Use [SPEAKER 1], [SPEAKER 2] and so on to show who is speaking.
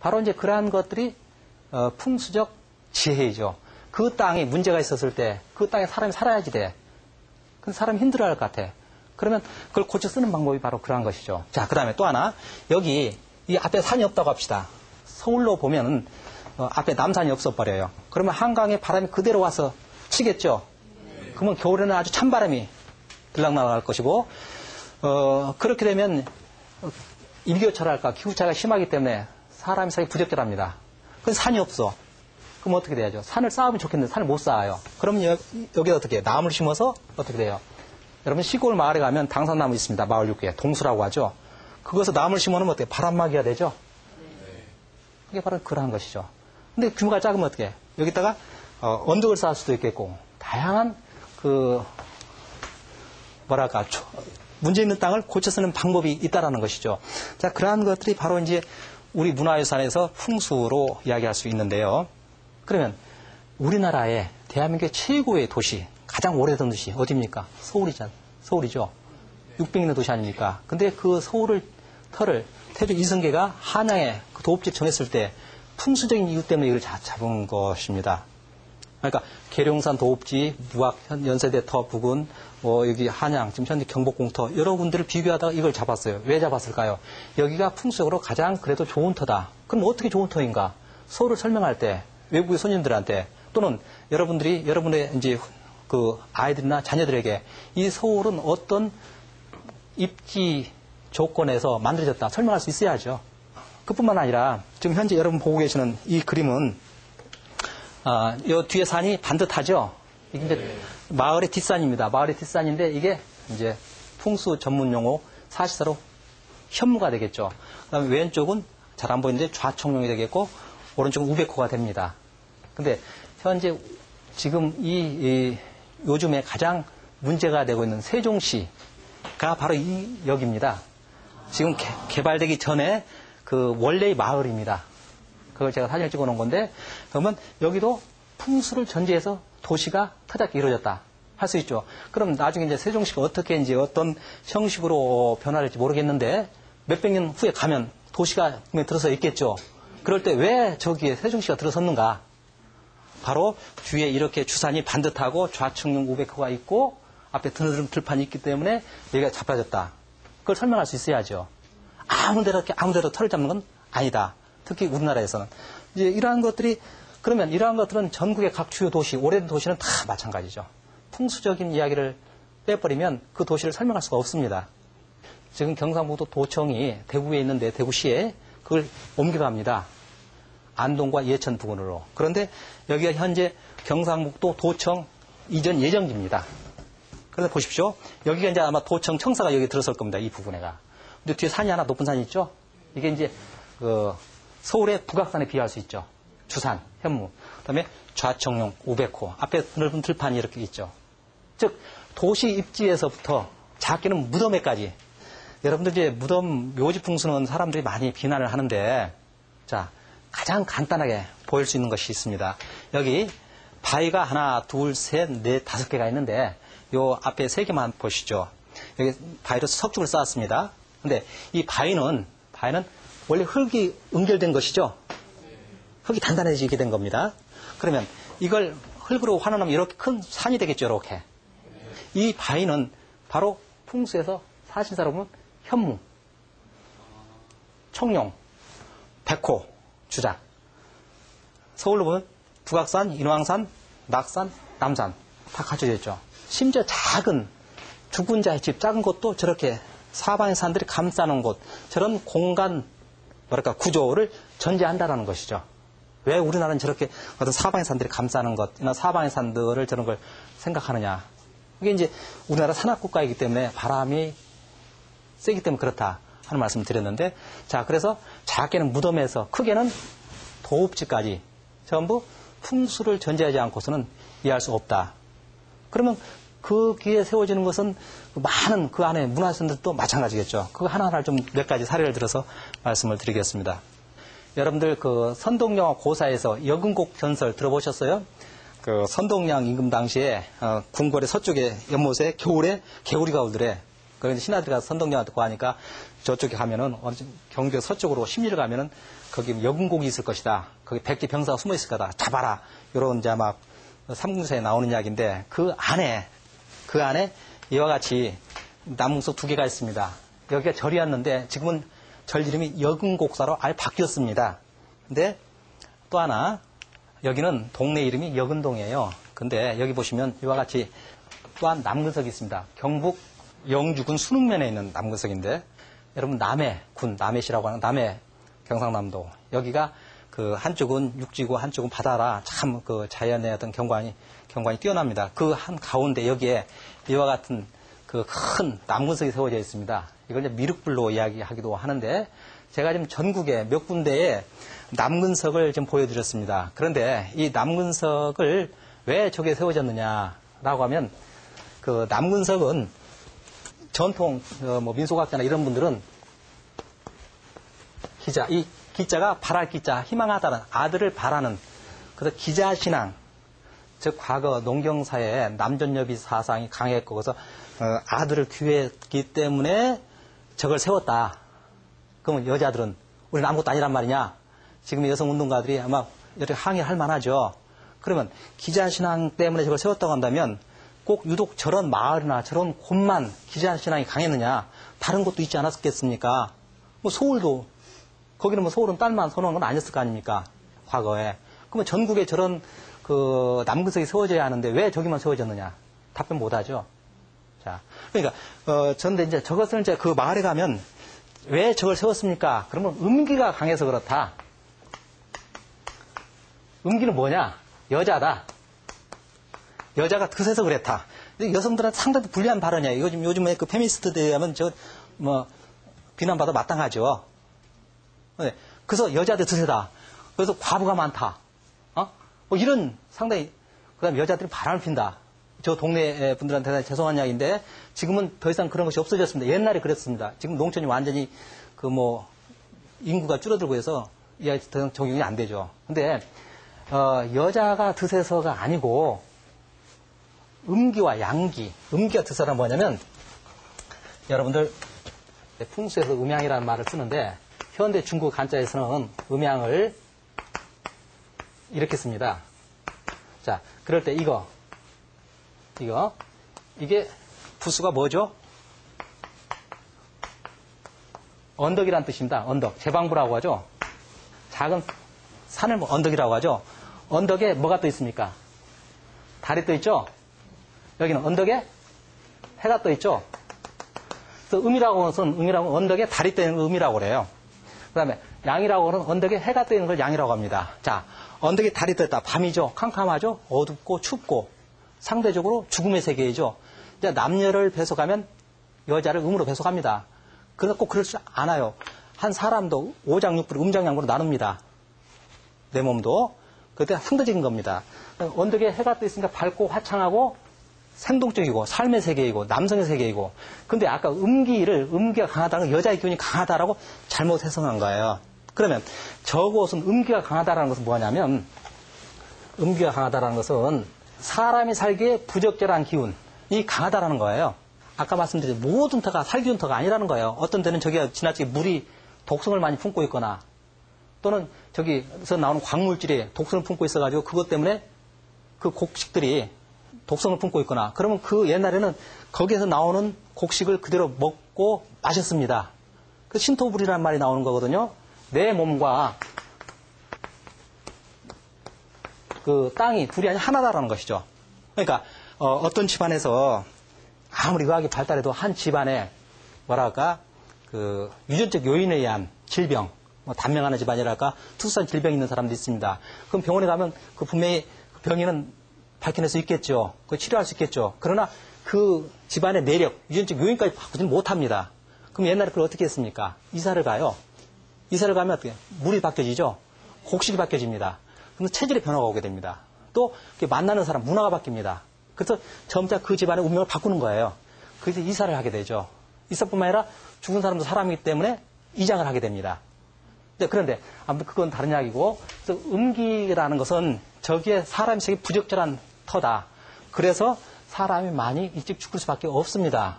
[SPEAKER 1] 바로 이제 그러한 것들이 풍수적 지혜이죠. 그 땅에 문제가 있었을 때 그 땅에 사람이 살아야지 돼. 근데 사람이 힘들어할 것 같아. 그러면 그걸 고쳐 쓰는 방법이 바로 그러한 것이죠. 자, 그 다음에 또 하나. 여기 이 앞에 산이 없다고 합시다. 서울로 보면 앞에 남산이 없어버려요. 그러면 한강에 바람이 그대로 와서 치겠죠. 그러면 겨울에는 아주 찬바람이 들락날락할 것이고 그렇게 되면 일교차랄까 기후차가 심하기 때문에 사람이 살기 부적절합니다. 근데 산이 없어. 그럼 어떻게 돼야죠? 산을 쌓으면 좋겠는데 산을 못 쌓아요. 그러면 여기다 어떻게 나무를 심어서 어떻게 돼요? 여러분 시골 마을에 가면 당산나무 있습니다. 마을 육구에 동수라고 하죠. 그것을 나무를 심어놓으면 어떻게 바람막이가 되죠? 그게 바로 그러한 것이죠. 근데 규모가 작으면 어떻게? 여기다가 언덕을 쌓을 수도 있겠고 다양한 문제 있는 땅을 고쳐 쓰는 방법이 있다라는 것이죠. 자, 그러한 것들이 바로 이제 우리 문화유산에서 풍수로 이야기할 수 있는데요. 그러면 우리나라의 대한민국의 최고의 도시, 가장 오래된 도시 어디입니까? 서울이죠. 600년 도시 아닙니까? 근데 그 털을 태조 이성계가 한양에 그 도읍지를 정했을 때 풍수적인 이유 때문에 이걸 잡은 것입니다. 그러니까 계룡산 도읍지, 무학 연세대 터 부근, 여기 한양, 지금 현재 경복궁터 여러 군데를 비교하다가 이걸 잡았어요. 왜 잡았을까요? 여기가 풍수적으로 가장 그래도 좋은 터다. 그럼 어떻게 좋은 터인가? 서울을 설명할 때 외국의 손님들한테 또는 여러분의 이제 그 아이들이나 자녀들에게 이 서울은 어떤 입지 조건에서 만들어졌다 설명할 수 있어야죠. 그뿐만 아니라 지금 현재 여러분 보고 계시는 이 그림은 이 뒤에 산이 반듯하죠. 이게 이제 마을의 뒷산입니다. 마을의 뒷산인데 이게 이제 풍수 전문 용어 사시사로 현무가 되겠죠. 그다음에 왼쪽은 잘 안 보이는데 좌청룡이 되겠고 오른쪽은 우백호가 됩니다. 근데 현재 지금 요즘에 가장 문제가 되고 있는 세종시가 바로 이 역입니다. 지금 개발되기 전에 그 원래의 마을입니다. 그걸 제가 사진을 찍어 놓은 건데 그러면 여기도 풍수를 전제해서 도시가 터잡게 이루어졌다 할 수 있죠. 그럼 나중에 이제 세종시가 어떻게 이제 어떤 형식으로 변화될지 모르겠는데 몇백 년 후에 가면 도시가 들어서 있겠죠. 그럴 때 왜 저기에 세종시가 들어섰는가? 바로 뒤에 이렇게 주산이 반듯하고 좌측용 우백호가 있고 앞에 드느름 들판이 있기 때문에 여기가 잡아졌다. 그걸 설명할 수 있어야죠. 아무데나 털을 잡는 건 아니다. 특히 우리나라에서는. 이제 이러한 것들이 그러면 이러한 것들은 전국의 각 주요 도시, 오래된 도시는 다 마찬가지죠. 풍수적인 이야기를 빼버리면 그 도시를 설명할 수가 없습니다. 지금 경상북도 도청이 대구에 있는데 대구시에 그걸 옮겨갑니다. 안동과 예천 부근으로. 그런데 여기가 현재 경상북도 도청 이전 예정지입니다. 그런데 보십시오. 여기가 이제 아마 도청 청사가 여기 들어설 겁니다. 이 부분에가. 근데 뒤에 산이 하나 높은 산이 있죠? 이게 이제 서울의 북악산에 비할 수 있죠. 주산, 현무. 그 다음에 좌청룡, 우백호. 앞에 넓은 들판이 이렇게 있죠. 즉, 도시 입지에서부터 작게는 무덤에까지. 여러분들 이제 무덤 묘지 풍수는 사람들이 많이 비난을 하는데, 자, 가장 간단하게 보일 수 있는 것이 있습니다. 여기 바위가 하나, 둘, 셋, 넷, 5개가 있는데, 요 앞에 3개만 보시죠. 여기 바위로 석축을 쌓았습니다. 근데 이 바위는 원래 흙이 응결된 것이죠. 흙이 단단해지게 된 겁니다. 그러면 이걸 흙으로 환원하면 이렇게 큰 산이 되겠죠, 이렇게. 이 바위는 바로 풍수에서 사신사로 보면 현무, 청룡, 백호, 주작. 서울로 보면 북악산, 인왕산, 낙산, 남산 다 갖춰져 있죠. 심지어 작은 죽은 자의 집, 작은 곳도 저렇게 사방의 산들이 감싸는 곳, 저런 공간, 구조를 전제한다라는 것이죠. 왜 우리나라는 저렇게 어떤 사방의 산들이 감싸는 것이나 사방의 산들을 저런 걸 생각하느냐. 이게 이제 우리나라 산악국가이기 때문에 바람이 세기 때문에 그렇다 하는 말씀을 드렸는데, 자, 그래서 작게는 무덤에서 크게는 도읍지까지 전부 풍수를 전제하지 않고서는 이해할 수 없다. 그러면 그 귀에 세워지는 것은 많은 그 안에 문화유산들도 마찬가지겠죠. 그거 하나하나 좀 몇 가지 사례를 들어서 말씀을 드리겠습니다. 여러분들 그 선동영화 고사에서 여근곡 전설 들어보셨어요? 그 선동양 임금 당시에 궁궐의 서쪽에 연못에 겨울에 개구리가 울더래. 그래서 신하들이 가서 선동장한테 구하니까 저쪽에 가면은 경주 서쪽으로 심리를 가면은 거기 여군곡이 있을 것이다. 거기 백기 병사가 숨어 있을 거다. 잡아라. 이런 이제 막 삼국사에 나오는 이야기인데 그 안에 이와 같이 남궁석 2개가 있습니다. 여기가 절이었는데 지금은 절 이름이 여근곡사로 아예 바뀌었습니다. 근데 또 하나 여기는 동네 이름이 여근동이에요. 근데 여기 보시면 이와 같이 또한 남근석이 있습니다. 경북 영주군 순흥면에 있는 남근석인데 여러분 남해군 남해시라고 하는 남해 경상남도 여기가 그 한쪽은 육지고 한쪽은 바다라 참 그 자연의 어떤 경관이 뛰어납니다. 그 한 가운데 여기에 이와 같은 그 큰 남근석이 세워져 있습니다. 이걸 이제 미륵불로 이야기하기도 하는데 제가 지금 전국에 몇 군데에 남근석을 좀 보여드렸습니다. 그런데 이 남근석을 왜 저게 세워졌느냐라고 하면 그 남근석은 전통 뭐 민속학자나 이런 분들은 기자 이 기자가 바랄 기자 희망하다는 아들을 바라는 그래서 기자신앙 즉 과거 농경사에 남존여비 사상이 강했고 그래서 아들을 귀했기 때문에 저걸 세웠다. 그러면 여자들은 우리는 아무것도 아니란 말이냐. 지금 여성운동가들이 아마 이렇게 항의할 만하죠. 그러면 기자신앙 때문에 저걸 세웠다고 한다면 꼭 유독 저런 마을이나 저런 곳만 기자신앙이 강했느냐. 다른 곳도 있지 않았겠습니까? 뭐 서울도 거기는 뭐 서울은 딸만 선호한 건 아니었을 거 아닙니까? 과거에. 그러면 전국에 저런 그 남근석이 세워져야 하는데 왜 저기만 세워졌느냐? 답변 못 하죠. 자, 그러니까 전데 이제 저것을 이제 그 마을에 가면 왜 저걸 세웠습니까? 그러면 음기가 강해서 그렇다. 음기는 뭐냐? 여자다. 여자가 드세서 그랬다. 여성들한테 상당히 불리한 발언이야. 요즘에 그 페미니스트들에 하면 비난받아 마땅하죠. 그래서 여자들 드세다. 그래서 과부가 많다. 뭐 이런 상당히, 그 다음에 여자들이 바람을 핀다. 저 동네 분들한테 대단히 죄송한 이야기인데 지금은 더 이상 그런 것이 없어졌습니다. 옛날에 그랬습니다. 지금 농촌이 완전히 인구가 줄어들고 해서 이 아이 더 이상 적용이 안 되죠. 근데, 여자가 드세서가 아니고 음기와 양기, 음기가 드세서는 뭐냐면 여러분들 풍수에서 음양이라는 말을 쓰는데 현대 중국 한자에서는 음양을 이렇게 씁니다. 자, 그럴 때 이게 부수가 뭐죠? 언덕이란 뜻입니다. 언덕. 제방부라고 하죠. 작은 산을 언덕이라고 하죠. 언덕에 뭐가 떠 있습니까? 달이 떠 있죠? 여기는 언덕에 해가 떠 있죠? 그래서 음이라고 하는 언덕에 달이 떠 있는 걸 음이라고 그래요. 그 다음에 양이라고 하는 언덕에 해가 떠 있는 걸 양이라고 합니다. 자, 언덕에 달이 떠 있다. 밤이죠. 캄캄하죠. 어둡고 춥고 상대적으로 죽음의 세계이죠. 이제 남녀를 배속하면 여자를 음으로 배속합니다. 그러나 꼭 그럴 수 않아요. 한 사람도 오장육부로 음장양부로 나눕니다. 내 몸도. 그때 상대적인 겁니다. 언덕에 해가 떠 있으니까 밝고 화창하고 생동적이고 삶의 세계이고 남성의 세계이고 근데 아까 음기가 강하다는 건 여자의 기운이 강하다라고 잘못 해석한 거예요. 그러면 저곳은 음기가 강하다라는 것은 뭐냐면 음기가 강하다라는 것은 사람이 살기에 부적절한 기운이 강하다라는 거예요. 아까 말씀드린 모든 터가 살기운 터가 아니라는 거예요. 어떤 데는 저기가 지나치게 물이 독성을 많이 품고 있거나 또는 저기서 나오는 광물질이 독성을 품고 있어가지고 그것 때문에 그 곡식들이 독성을 품고 있거나 그러면 그 옛날에는 거기에서 나오는 곡식을 그대로 먹고 마셨습니다. 그 신토불이라는 말이 나오는 거거든요. 내 몸과 그 땅이 둘이 아니 하나다라는 것이죠. 그러니까 어떤 집안에서 아무리 의학이 발달해도 한 집안에 뭐랄까 그 유전적 요인에 의한 질병, 뭐 단명하는 집안이랄까 특수한 질병이 있는 사람도 있습니다. 그럼 병원에 가면 그 분명히 그 병인은 밝혀낼 수 있겠죠. 그 치료할 수 있겠죠. 그러나 그 집안의 내력, 유전적 요인까지 바꾸지는 못합니다. 그럼 옛날에 그걸 어떻게 했습니까? 이사를 가요. 이사를 가면 어떻게? 물이 바뀌어지죠. 곡식이 바뀌어집니다. 그럼 체질의 변화가 오게 됩니다. 또 만나는 사람 문화가 바뀝니다. 그래서 점차 그 집안의 운명을 바꾸는 거예요. 그래서 이사를 하게 되죠. 이사뿐만 아니라 죽은 사람도 사람이기 때문에 이장을 하게 됩니다. 그런데 아무튼 그건 다른 이야기고 그래서 음기라는 것은 저기에 사람이 세계 부적절한 터다. 그래서 사람이 많이 일찍 죽을 수밖에 없습니다.